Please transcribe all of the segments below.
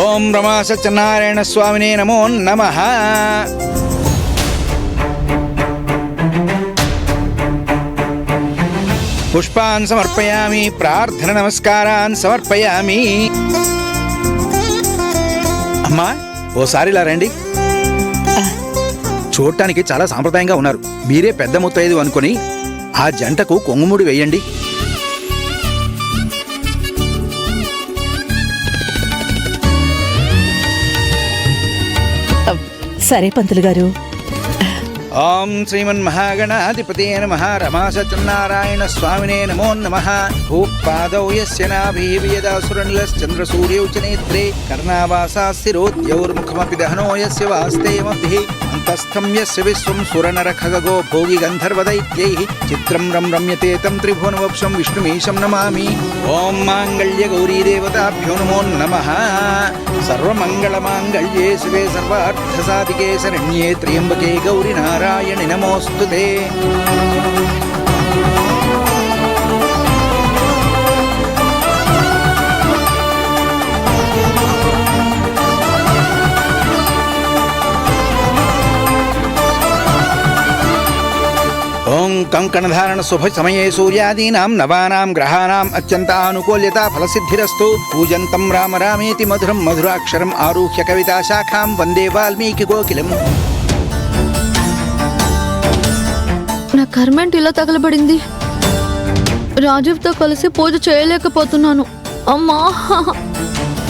ఓం రమా సత్యనారాయణ స్వామినే నమో నమః. పుష్పాన్ సమర్పయామి, ప్రార్థన నమస్కారాన్ సమర్పయామి. అమ్మా ఓసారి ఇలా రండి. చూడటానికి చాలా సాంప్రదాయంగా ఉన్నారు. మీరే పెద్ద ముత్తైదు అనుకుని ఆ జంటకు కొంగుముడి వేయండి. సరే పంతులు గారు. ఓం శ్రీమన్మహాగణాధిపతే నమః. రమా సత్యనారాయణ స్వామినే నమో నమః. భూపాదౌ యస్య నాభిః యదాసురనిలశ్చంద్రసూర్యౌ చ నేత్రే కర్ణావాసాస్తిరోద్యౌర్ముఖమపి దహనో యస్య వాస్తేమభిః అంతస్థం యస్య విశ్వం సురనరఖగో భోగి గంధర్వదైత్యైః చిత్రం రమ్యతే తం త్రిభువనవక్షం విష్ణుమీశం నమామి. ఓం మాంగళ్య గౌరీ దేవతాభ్యో నమో నమః. సర్వమంగళమాంగళ్యే శివే సర్వార్థసాధికే శరణ్యే త్ర్యంబకే గౌరీ నారాయణి నమోస్తుతే. ఓం కంకణధారణ శుభ సమయే సూర్యాదీనాం నవానాం గ్రహాణాం అత్యంతానుకూల్యతా ఫలసిద్ధిరస్తు. పూజంతం రామ రామేతి మధురం మధురాక్షరం ఆరుహ్య కవితా శాఖాం వందే వాల్మీకి కోకిలం. నా కర్మేంటి ఇలా తగలబడింది? రాజీవ్తో కలిసి పూజ చేయలేకపోతున్నాను. అమ్మా.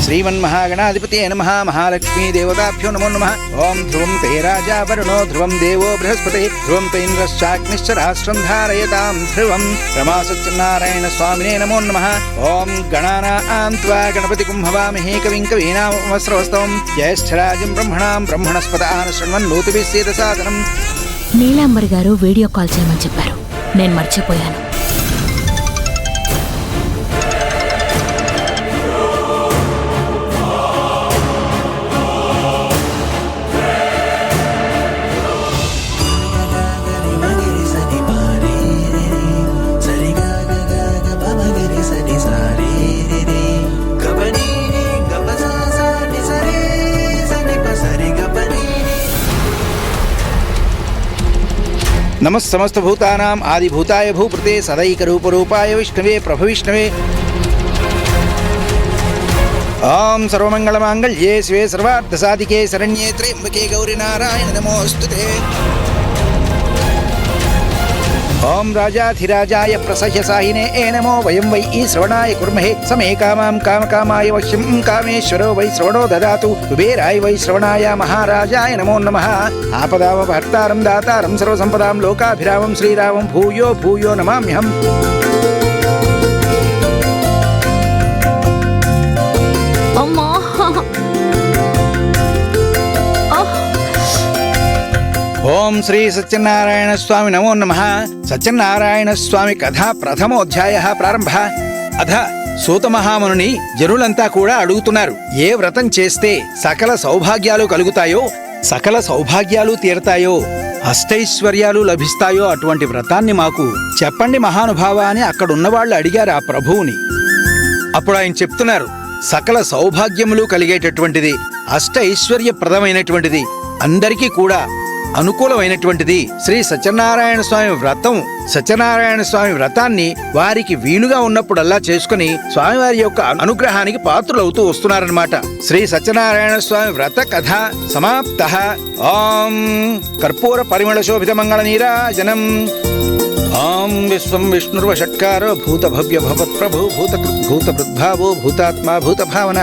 శ్రీమన్మహాగణాధిపతే నమః. మహాలక్ష్మీ దేవతాభ్యో నమో నమః. ఓం ధ్రువం తే రాజా వరుణో ధ్రువం దేవో బృహస్పతి ధ్రువం తే ఇంద్రశ్చాగ్నిశ్చ రాష్ట్రం ధారయతాం ధ్రువం. రమా సత్యనారాయణ స్వామినే నమో నమః. ఓం గణానాం త్వా గణపతిం హవామహే కవిం కవీనామస్రవస్తవం జ్యేష్ఠరాజం బ్రహ్మణాం బ్రహ్మణస్పదాన శృణ్వన్నోతిభిः సేదసాదనం. నీలాంబరి గారు వీడియో కాల్ చేయమని చెప్పారు. నేను మర్చిపోయాను. నమః సమస్త భూతానాం ఆదిభూతాయ భూపృతే సదైకరూపరూపాయ విష్ణవే ప్రభవిష్ణవే. ఓం సర్వమంగళమాంగళ్యే శివే సర్వార్థసాధికే శరణ్యే త్ర్యంబకే గౌరీ నారాయణ నమోస్తుతే. ఓం రాజాధిరాజాయ ప్రసహ్య సాహినే నమో వయం వై ఈ శ్రవణాయ కుర్మహే సమే కామాం కామకామాయ వశ్యం కామేశ్వరో వై శ్రవణో దదాతు కుబేరాయ వై శ్రవణాయ మహారాజాయ నమో నమః. ఆపదామపహర్తారం దాతారం సర్వసంపదాం లోకాభిరామం శ్రీరామం భూయో భూయో నమామ్యహం. అమ్మా. ఓం శ్రీ సత్యనారాయణ స్వామి నమో నమః. సత్యనారాయణ స్వామి కథ ప్రథమోధ్యాయః ప్రారంభ. అథ సూతమహాముని జనులంతా కూడా అడుగుతున్నారు, ఏ వ్రతం చేస్తే సకల సౌభాగ్యాలు కలుగుతాయో, సకల సౌభాగ్యాలు తీరతాయో, అష్టైశ్వర్యాలు లభిస్తాయో అటువంటి వ్రతాన్ని మాకు చెప్పండి మహానుభావ అని అక్కడున్నవాళ్ళు అడిగారు ఆ ప్రభువుని. అప్పుడు ఆయన చెప్తున్నారు, సకల సౌభాగ్యములు కలిగేటటువంటిది, అష్టైశ్వర్యప్రదమైనటువంటిది, అందరికీ కూడా అనుకూలమైనటువంటిది శ్రీ సత్యనారాయణ స్వామి వ్రతం. సత్యనారాయణ స్వామి వ్రతాన్ని వారికి వీలుగా ఉన్నప్పుడల్లా చేసుకుని స్వామివారి యొక్క అనుగ్రహానికి పాత్రులవుతూ వస్తున్నారన్నమాట. శ్రీ సత్యనారాయణ స్వామి వ్రత కథ సమాప్తః. ఓం కర్పూర పరిమళ శోభిత మంగళ నీరాజనం. ఓం విశ్వం విష్ణుర్వషట్కారో భూత భవ్య భవత్ ప్రభు భూత భూత భృద్భావో భూతాత్మా భూత భావన.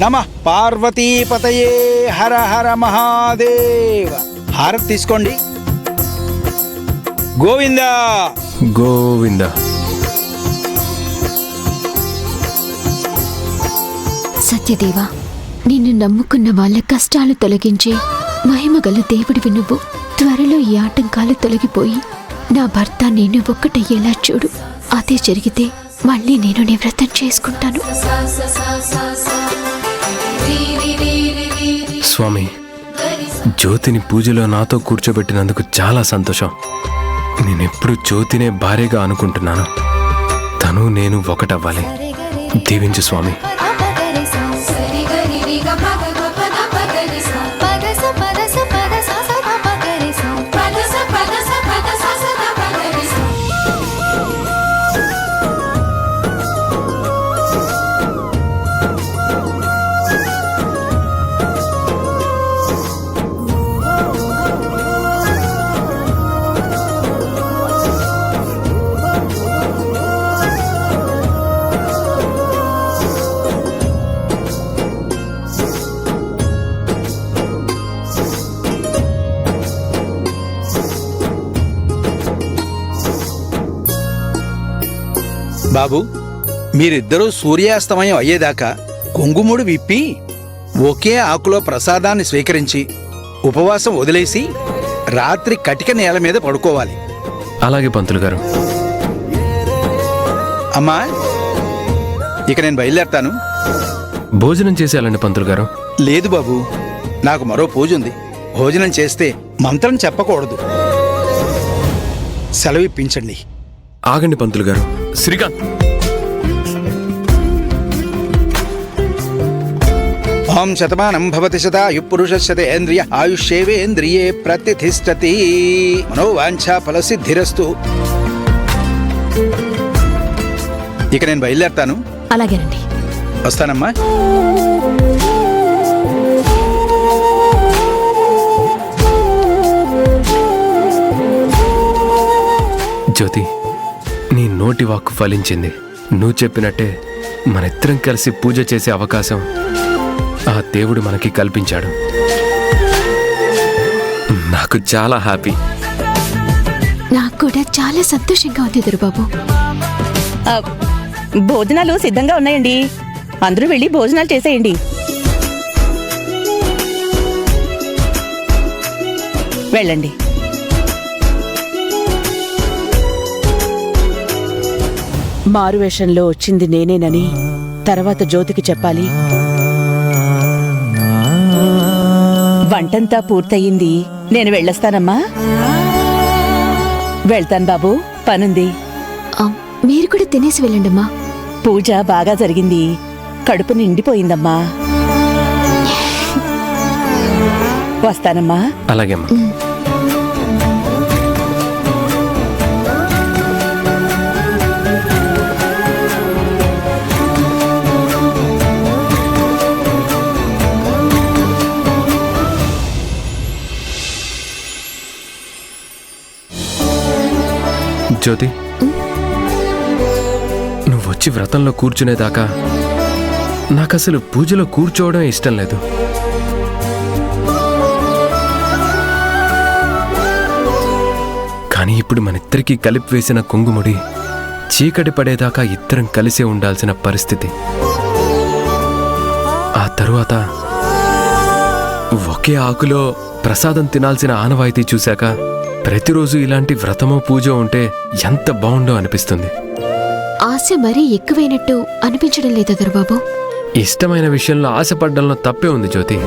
నమః పార్వతీపతయే హర హర మహాదేవ. హారతి తీసుకోండి. గోవిందా గోవింద. సత్యదేవా, నిన్ను నమ్ముకున్న వాళ్ళ కష్టాలు తొలగించే మహిమగల దేవుడివి నువ్వు. త్వరలో ఈ ఆటంకాలు తొలగిపోయి నా భర్త నేను ఒక్కటయ్యేలా చూడు. అదే జరిగితే మళ్ళీ నేను నీ వ్రతం చేసుకుంటాను. స్వామి, జ్యోతిని పూజలో నాతో కూర్చోబెట్టినందుకు చాలా సంతోషం. నేనెప్పుడు జ్యోతినే భార్యగా అనుకుంటున్నాను. తన తను నేను ఒకటవ్వాలి. దీవించు స్వామి. బాబు, మీరిద్దరూ సూర్యాస్తమయం అయ్యేదాకా కొంగుముడు విప్పి ఒకే ఆకులో ప్రసాదాన్ని స్వీకరించి ఉపవాసం వదిలేసి రాత్రి కటిక నేల మీద పడుకోవాలి. అలాగే పంతులు గారు. అమ్మా, ఇక నేను బయలుదేరతాను. భోజనం చేసేయాలండి పంతులు గారు. లేదు బాబు, నాకు మరో పూజ ఉంది. భోజనం చేస్తే మంత్రం చెప్పకూడదు. సెలవిప్పించండి. ఆగండి పంతులు గారు. శ్రీకాంత్, ఓం శతమానం భవతి శతాయుః పురుషశతేంద్రియ ఆయుష్యేవేంద్రియే ప్రతిష్ఠతి. మనోవాంఛా ఫలసిద్ధిరస్తు. ఇక నేను బయలుదేరతాను. అలాగేనండి. వస్తానమ్మా. జ్యోతి, నీ నోటి వాక్కు ఫలించింది. నువ్వు చెప్పినట్టే మనిద్దరం కలిసి పూజ చేసే అవకాశం ఆ దేవుడు మనకి కల్పించాడు. నాకు చాలా హ్యాపీ. నాకు కూడా చాలా సంతోషంగా ఉంది దొరబాబు. భోజనాలు సిద్ధంగా ఉన్నాయండి. అందరూ వెళ్ళి భోజనాలు చేసేయండి. వెళ్ళండి. మారువేషంలో వచ్చింది నేనేనని తర్వాత జ్యోతికి చెప్పాలి. వంటంతా పూర్తయింది. నేను వెళ్ళొస్తానమ్మా. వెళ్తాను బాబు, పనుంది. మీరు కూడా తినేసి వెళ్ళండమ్మా. పూజ బాగా జరిగింది. కడుపు నిండిపోయిందమ్మా. వస్తానమ్మా. అలాగే అమ్మా. జ్యోతి, నువ్వు వచ్చి వ్రతంలో కూర్చునేదాకా నాకసలు పూజలో కూర్చోవడం ఇష్టం లేదు. కానీ ఇప్పుడు మనిద్దరికీ కలిపి వేసిన కుంగుముడి చీకటి పడేదాకా ఇద్దరం కలిసే ఉండాల్సిన పరిస్థితి. ఆ తరువాత ఒకే ఆకులో ప్రసాదం తినాల్సిన ఆనవాయితీ చూశాక ప్రతిరోజు ఇలాంటి వ్రతమో పూజో ఉంటే ఎంత బాగుండో అనిపిస్తుంది. ఆశ మరీ ఎక్కువైనట్టు అనిపించడం లేదా దొరబాబు? ఇష్టమైన విషయంలో ఆశపడ్డంలో తప్పే ఉంది జ్యోతి.